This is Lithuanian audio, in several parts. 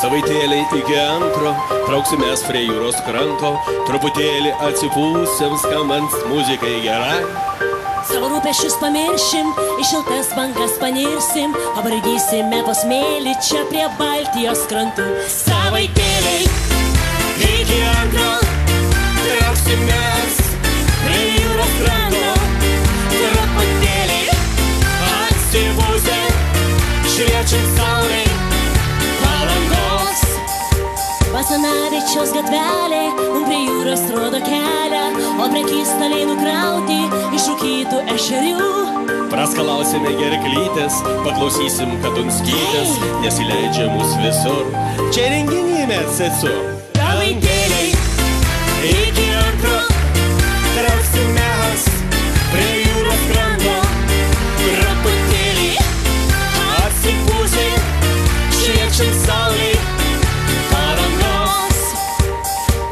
Savaitėlį iki antro trauksimės prie jūros kranto, truputėlį atsipūsim, skambant muzikai gerai. Savo rūpesčius pamiršim, į šiltas bangas panirsim, pavargysime po smėlį čia prie Baltijos krantų. Savaitėliai iki antro trauksimės prie jūros kranto, truputėlį atsipūsę, šviečiant saulei Palangos. Basanavičiaus gatvelė, prie jūros rodo kelią, o prekystaliai nukrauti išrūkytų ešerių. Praskalausime gerklytės, paklausysim kadunskytės, nesileidžia mus visur. Čia renginį mes esu. Savaitėliai iki antro trauksimės prie jūros kranto, truputėlį atsipūsę, šviečiant saulei Palangos.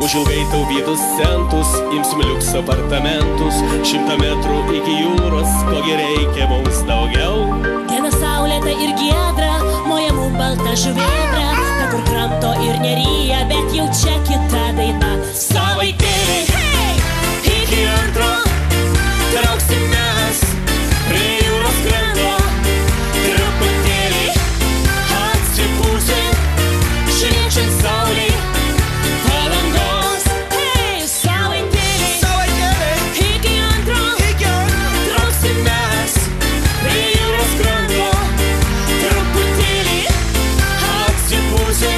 Už ilgai taupytus centus imsim liuks apartamentus, 100 metrų iki jūros, kogi reikia mums daugiau. Diena saulėta ir giedra, moja mum balta žuvėdra, ta kur kramto ir neryja, bet jau čia kita daina. Savaitėliai iki antro trauksimės prie jūros kranto, truputėlį atsipūsę, šviečiant saulei Palangos. Savaitėliai iki antro trauksimės prie jūros kranto, truputėlį atsipūsę,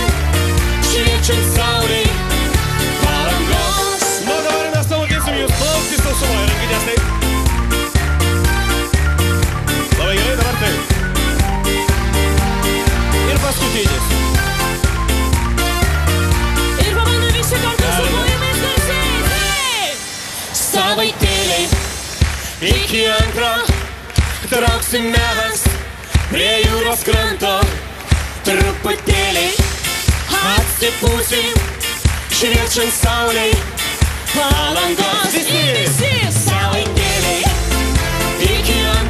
šviečiant saulei Palangos. Nu dabar mes pamokysim jūs plaukti sausumoje, rankitės taip. Labai gerai, dabar taip. Ir paskutinis. Ir pabandom visi kartu su plojimais garsiai. Savaitėliai Iki antro trauksimės prie jūros kranto, truputėlį atsipūsim, šviečiant saulei Palangos. Visi! Savaitėliai iki antro